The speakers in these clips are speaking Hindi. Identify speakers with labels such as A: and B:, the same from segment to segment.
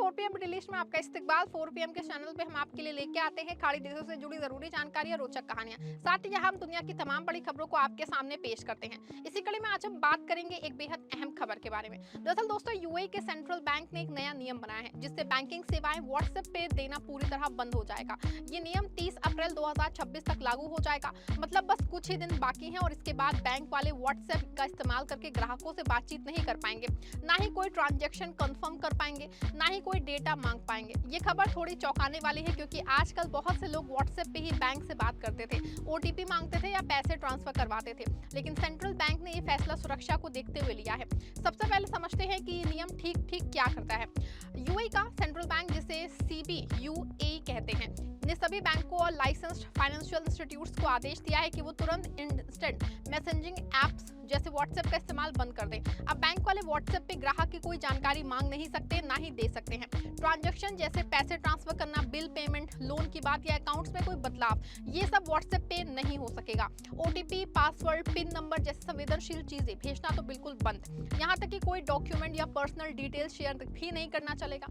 A: 4 पीएम मिडिल ईस्ट में आपका इस्तकबाल। 4 पीएम के चैनल पे हम आपके लिए लेके आते हैं खाड़ी देशों से जुड़ी जरूरी जानकारी और रोचक कहानियां। साथ ही यहाँ हम दुनिया की तमाम बड़ी खबरों को आपके सामने पेश करते हैं। इसी कड़ी में आज हम बात करेंगे एक बेहद अहम खबर के बारे में। दरअसल दोस्तों, यूएई के सेंट्रल बैंक ने एक नया नियम बनाया है जिससे बैंकिंग सेवाएं व्हाट्सएप पे देना पूरी तरह बंद हो जाएगा। ये नियम 30 अप्रैल 2026 तक लागू हो जाएगा। मतलब बस कुछ ही दिन बाकी हैं और इसके बाद बैंक वाले व्हाट्सएप का इस्तेमाल करके ग्राहकों से बातचीत नहीं कर पाएंगे, ना ही कोई ट्रांजैक्शन कंफर्म कर पाएंगे, ना ही कोई डेटा मांग पाएंगे। ये खबर थोड़ी चौंकाने वाली है क्योंकि आजकल बहुत से लोग व्हाट्सएप पे ही बैंक से बात करते थे, ओटीपी मांगते थे या पैसे ट्रांसफर करवाते थे। लेकिन सेंट्रल बैंक ने ये फैसला सुरक्षा को देखते हुए लिया है। सबसे पहले समझते हैं कि ये नियम ठीक क्या करता है। यूएई का सेंट्रल बैंक, जिसे सीबीयूए कहते हैं, ने सभी बैंकों और लाइसेंस्ड फाइनेंशियल इंस्टीट्यूट्स को आदेश दिया है कि वो तुरंत इंस्टेंट मैसेजिंग एप्स जैसे व्हाट्सएप का इस्तेमाल बंद कर दें। अब बैंक वाले व्हाट्सएप पे ग्राहक की कोई जानकारी मांग नहीं सकते, ना ही दे सकते हैं। ट्रांजैक्शन जैसे पैसे ट्रांसफर करना, बिल पेमेंट, लोन की बात या अकाउंट्स में कोई बदलाव, ये सब व्हाट्सएप पे नहीं हो सकेगा। ओटीपी, पासवर्ड, पिन नंबर जैसे संवेदनशील चीजें भेजना तो बिल्कुल बंद। यहाँ तक कि कोई डॉक्यूमेंट या पर्सनल डिटेल्स शेयर भी नहीं करना चलेगा।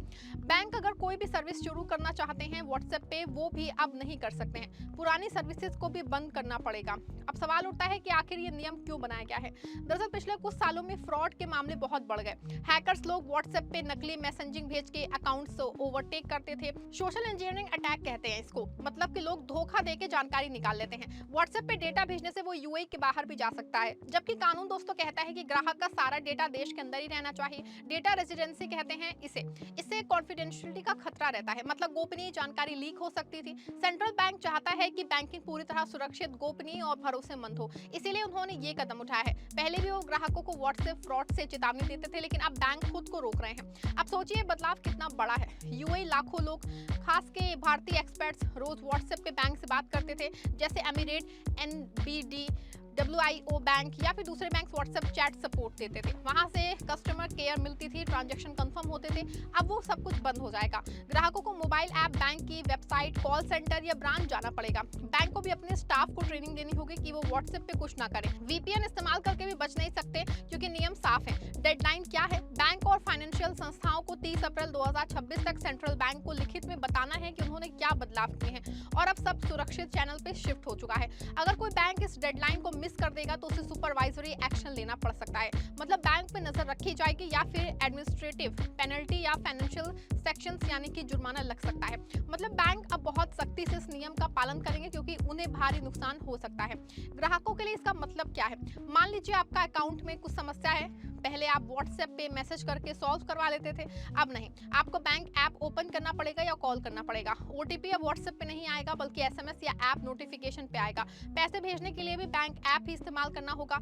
A: बैंक अगर कोई भी सर्विस शुरू करना चाहते हैं व्हाट्सएप पे, वो भी अब नहीं कर सकते हैं। पुरानी सर्विसेज को भी बंद करना पड़ेगा। अब सवाल उठता है कि आखिर ये नियम क्यों बनाया गया है। दरअसल पिछले कुछ सालों में फ्रॉड के मामले बहुत बढ़ गए। हैकर्स लोग व्हाट्सएप पे नकली मैसेजिंग भेज के अकाउंट्स ओवरटेक करते थे। सोशल इंजीनियरिंग अटैक कहते हैं इसको, मतलब कि लोग धोखा देके जानकारी निकाल लेते हैं। व्हाट्सएप पे डेटा भेजने से वो यूएई के बाहर भी जा सकता है, जबकि कानून दोस्तों कहता है कि ग्राहक का सारा डेटा देश के अंदर ही रहना चाहिए। डेटा रेजिडेंसी कहते हैं इससे कॉन्फिडेंशियलिटी का खतरा रहता है, मतलब गोपनीय जानकारी लीक हो सकती थी। सेंट्रल बैंक चाहता है कि बैंकिंग पूरी तरह सुरक्षित, गोपनीय और भरोसेमंद हो, इसीलिए उन्होंने ये कदम उठाया है। पहले भी वो ग्राहकों को व्हाट्सएप फ्रॉड से चेतावनी देते थे, लेकिन अब बैंक खुद को रोक रहे हैं। अब सोचिए बदलाव कितना बड़ा है। यूएई लाखों लोग, खास के भारतीय एक्सपर्ट्स, रोज व्हाट्सएप पे बैंक से बात करते थे, जैसे एमिरेट, एनबीडी, WIO बैंक या फिर दूसरे बैंक व्हाट्सएप चैट सपोर्ट देते थे। वहां से कस्टमर केयर मिलती थी, ट्रांजैक्शन कंफर्म होते थे। अब वो सब कुछ बंद हो जाएगा। ग्राहकों को मोबाइल ऐप, बैंक की वेबसाइट, कॉल सेंटर या ब्रांच जाना पड़ेगा। बैंक को भी अपने स्टाफ को ट्रेनिंग देनी होगी कि वो व्हाट्सएप पे कुछ ना करें। VPN इस्तेमाल करके भी बच नहीं सकते क्योंकि नियम साफ है। डेडलाइन क्या है? बैंक और फाइनेंशियल संस्थाओं को 30 अप्रैल 2026 तक सेंट्रल बैंक को लिखित में बताना है कि उन्होंने क्या बदलाव किए हैं, और अब सब सुरक्षित चैनल पे शिफ्ट हो चुका है। अगर कोई बैंक इस डेडलाइन को मिस कर देगा तो उसे सुपरवाइजरी एक्शन लेना पड़ सकता है, मतलब बैंक पे नजर रखी जाएगी या फिर एडमिनिस्ट्रेटिव पेनल्टी या फाइनेंशियल सेक्शंस यानी कि जुर्माना लग सकता है। मतलब बैंक अब बहुत सख्ती से इस नियम का पालन करेंगे क्योंकि उन्हें भारी नुकसान हो सकता है। ग्राहकों के लिए इसका मतलब क्या है? मान लीजिए आपका अकाउंट में कुछ समस्या है। पहले आप व्हाट्सएप पे मैसेज करके सॉल्व करवा लेते थे, अब नहीं। आपको बैंक ऐप ओपन करना पड़ेगा या कॉल करना पड़ेगा। ओटीपी अब व्हाट्सएप पे नहीं आएगा बल्कि SMS या ऐप नोटिफिकेशन पे आएगा। पैसे भेजने के लिए भी बैंक ऐप ही इस्तेमाल करना होगा।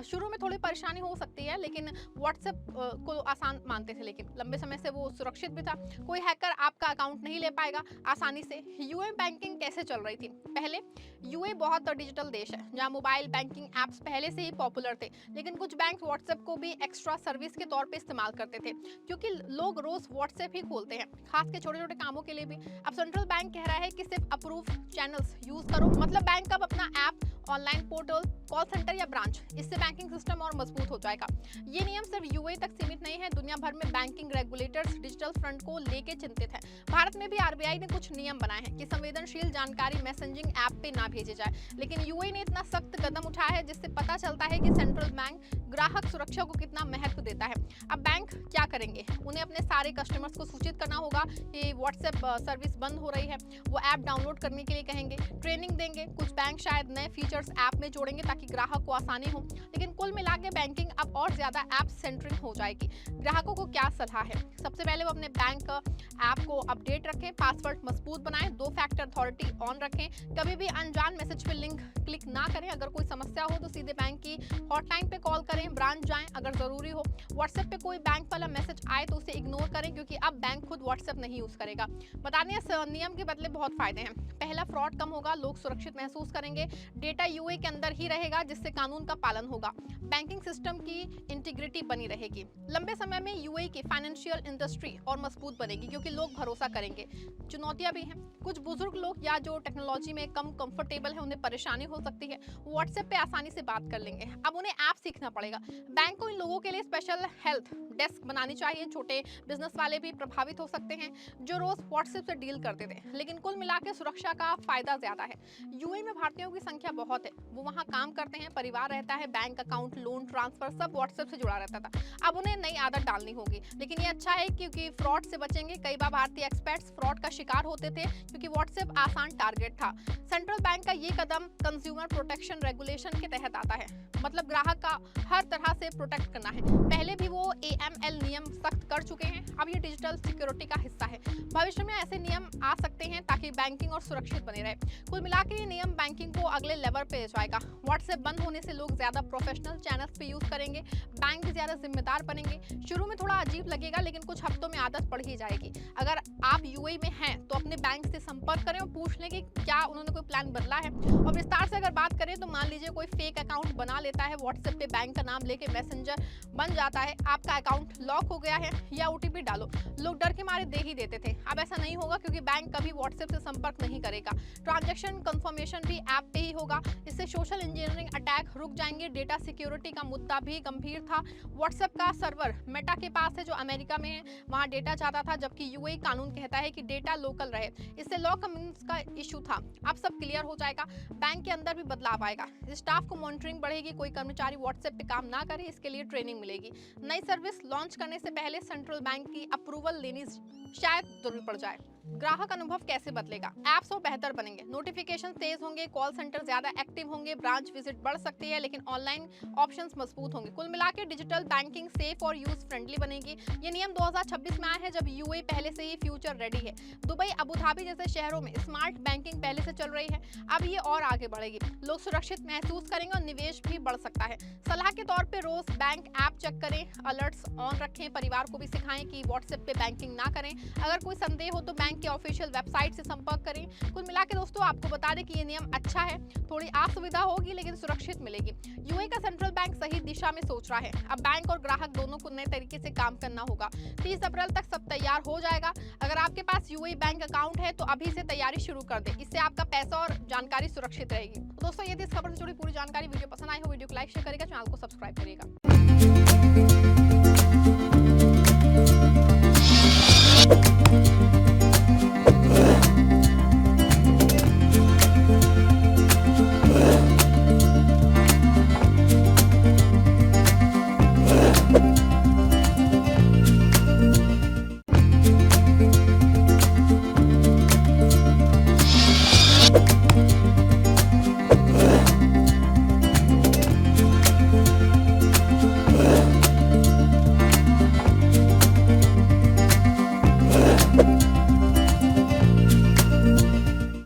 A: शुरू में थोड़ी परेशानी हो सकती है, लेकिन व्हाट्सएप को आसान मानते थे, लेकिन लंबे समय से वो सुरक्षित भी था। कोई हैकर आपका अकाउंट नहीं ले पाएगा आसानी से। यूए बैंकिंग कैसे चल रही थी? पहले यूए बहुत डिजिटल देश है जहाँ मोबाइल बैंकिंग एप्स पहले से ही पॉपुलर थे, लेकिन कुछ बैंक व्हाट्सएप को भी एक्स्ट्रा सर्विस के तौर पे इस्तेमाल करते थे क्योंकि लोग रोज व्हाट्सएप ही खोलते हैं, खास के छोटे छोटे कामों के लिए भी। अब सेंट्रल बैंक कह रहा है कि सिर्फ अप्रूव चैनल्स यूज करो, मतलब बैंक अब अपना app, online portal, call centre या ब्रांच, इससे बैंकिंग सिस्टम और मजबूत हो जाएगा। ये नियम सिर्फ यूएई तक सीमित नहीं है, दुनिया भर में बैंकिंग रेगुलेटर्स डिजिटल फ्रंट को लेके चिंतित हैं। भारत में भी आरबीआई ने कुछ नियम बनाए हैं कि संवेदनशील जानकारी मैसेजिंग ऐप पे ना भेजे जाए, लेकिन यूएई ने इतना सख्त कदम उठाया है जिससे पता चलता है कि सेंट्रल बैंक ग्राहक सुरक्षा को कितना महत्व देता है। अब बैंक क्या करेंगे? उन्हें अपने सारे कस्टमर्स को सूचित करना होगा कि व्हाट्सएप सर्विस बंद हो रही है। वो ऐप डाउनलोड करने के लिए कहेंगे, ट्रेनिंग देंगे। कुछ बैंक शायद नए फीचर्स ऐप में जोड़ेंगे ताकि ग्राहक को आसानी हो, लेकिन कुल मिला के बैंकिंग अब और ज्यादा ऐप सेंट्रिक हो जाएगी। ग्राहकों को क्या सलाह है? सबसे पहले वो अपने बैंक ऐप को अपडेट रखें, पासवर्ड मजबूत बनाएं, 2 फैक्टर अथॉरिटी ऑन रखें, कभी भी अनजान मैसेज पे लिंक क्लिक ना करें। अगर कोई समस्या हो तो सीधे बैंक की हॉटलाइन पे कॉल करें, ब्रांच जाएं अगर जरूरी हो। व्हाट्सएप पे कोई बैंक वाला मैसेज आए तो उसे इग्नोर करें क्योंकि अब बैंक खुद व्हाट्सएप नहीं यूज करेगा। बताने इस नियम के बदले बहुत फायदे हैं। पहला, फ्रॉड कम होगा, लोग सुरक्षित महसूस करेंगे। डेटा यूए के अंदर ही रहेगा जिससे कानून का पालन होगा। बैंकिंग सिस्टम की इंटीग्रिटी बनी रहेगी। लंबे समय में यूएई की फाइनेंशियल इंडस्ट्री और मजबूत बनेगी क्योंकि लोग भरोसा करेंगे। चुनौतियां भी हैं, कुछ बुजुर्ग लोग या जो टेक्नोलॉजी में कम कंफर्टेबल है उन्हें परेशानी हो सकती है। व्हाट्सएप पे आसानी से बात कर लेंगे, अब उन्हें ऐप सीखना पड़ेगा। बैंक को इन लोगों के लिए स्पेशल हेल्प डेस्क बनानी चाहिए, छोटे छोटे बिजनेस वाले भी प्रभावित हो सकते हैं जो रोज व्हाट्सएप से डील करते थे। लेकिन कुल मिलाकर सुरक्षा का फायदा ज्यादा है। यूएई में भारतीयों की संख्या बहुत है, वो वहाँ काम करते हैं, परिवार रहता है, बैंक अकाउंट, लोन ट्रांसफर सब व्हाट्सएप से जुड़ा रहता था। अब उन्हें नई आदत डालनी होगी, लेकिन ये अच्छा है क्योंकि फ्रॉड से बचेंगे। कई बार भारतीय एक्सपर्ट्स फ्रॉड का शिकार होते थे क्योंकि व्हाट्सएप आसान टारगेट था। सेंट्रल बैंक का ये कदम कंज्यूमर प्रोटेक्शन रेगुलेशन के तहत आता है, मतलब ग्राहक का हर तरह से प्रोटेक्ट करना है। पहले भी वो एएमएल नियम सख्त कर चुके हैं, अब ये डिजिटल सिक्योरिटी का हिस्सा है। भविष्य में ऐसे नियम आ सकते हैं ताकि बैंकिंग और सुरक्षित बने रहे। कुल मिलाकर ये नियम बैंकिंग को अगले लेवल पे ले जाएगा। व्हाट्सएप बंद होने से लोग ज्यादा प्रोफेशनल चैनल्स पे यूज करेंगे, बैंक भी ज्यादा जिम्मेदार बनेंगे। शुरू में थोड़ा अजीब लगेगा, लेकिन कुछ हफ्तों में आदत पड़ ही जाएगी। अगर आप यूएई में हैं तो अपने बैंक से संपर्क करें और पूछ लें कि क्या उन्होंने कोई प्लान बदला है। और विस्तार से अगर बात करें तो मान लीजिए कोई फेक अकाउंट बना लेता है, व्हाट्सएप पे बैंक का नाम लेके मैसेंजर बन जाता है, आपका अकाउंट लॉक हो गया है या ओटीपी डालो, लोग डर के मारे दे ही देते थे। अब ऐसा नहीं होगा क्योंकि बैंक कभी व्हाट्सएप से संपर्क नहीं करेगा। ट्रांजैक्शन कंफर्मेशन भी ऐप पे ही होगा। इससे सोशल इंजीनियरिंग अटैक रुक जाएंगे। डेटा सिक्योरिटी का मुद्दा भी गंभीर था। व्हाट्सएप का सर्वर मेटा के पास है जो अमेरिका में है, वहां डेटा जाता था, जबकि यूएई कानून कहता है कि डेटा लोकल रहे। इससे लॉ कम्युनिस्ट का इशू था। अब सब क्लियर हो जाएगा। बैंक के अंदर भी बदलाव आएगा। स्टाफ को मॉनिटरिंग बढ़ेगी, कोई कर्मचारी व्हाट्सएप पे काम ना करे इसके लिए ट्रेनिंग मिलेगी। नई सर्विस लॉन्च करने से पहले सेंट्रल बैंक की अप्रूवल लेनी शायद जरूरी पड़ जाए। ग्राहक अनुभव कैसे बदलेगा? ऐप्स और बेहतर बनेंगे, नोटिफिकेशन तेज होंगे, कॉल सेंटर ज्यादा एक्टिव होंगे, ब्रांच विजिट बढ़ सकती है, लेकिन ऑनलाइन ऑप्शंस मजबूत होंगे। कुल मिलाकर डिजिटल बैंकिंग सेफ और यूज फ्रेंडली बनेगी। ये नियम 2026 में आया है जब यूएई पहले से ही फ्यूचर रेडी है। दुबई, अबू धाबी जैसे शहरों में स्मार्ट बैंकिंग पहले से चल रही है, अब ये और आगे बढ़ेगी। लोग सुरक्षित महसूस करेंगे और निवेश भी बढ़ सकता है। सलाह के तौर पे रोज बैंक ऐप चेक करें, अलर्ट्स ऑन रखें, परिवार को भी सिखाएं कि व्हाट्सएप पे बैंकिंग ना करें। अगर कोई संदेह हो तो बैंक के ऑफिशियल वेबसाइट से संपर्क करें। कुल मिलाकर दोस्तों आपको बता दें कि ये नियम अच्छा है, थोड़ी असुविधा होगी लेकिन सुरक्षित मिलेगी। यूएई का सेंट्रल बैंक सही दिशा में सोच रहा है। अब बैंक और ग्राहक दोनों को नए तरीके से काम करना होगा। 30 अप्रैल तक सब तैयार हो जाएगा। अगर आपके पास यूएई बैंक अकाउंट है तो अभी से तैयारी शुरू कर दें, इससे आपका पैसा और जानकारी सुरक्षित रहेगी। दोस्तों ये थी इस खबर से जुड़ी पूरी जानकारी। वीडियो पसंद आई हो वीडियो को लाइक शेयर करेगा, चैनल को सब्सक्राइब करेगा।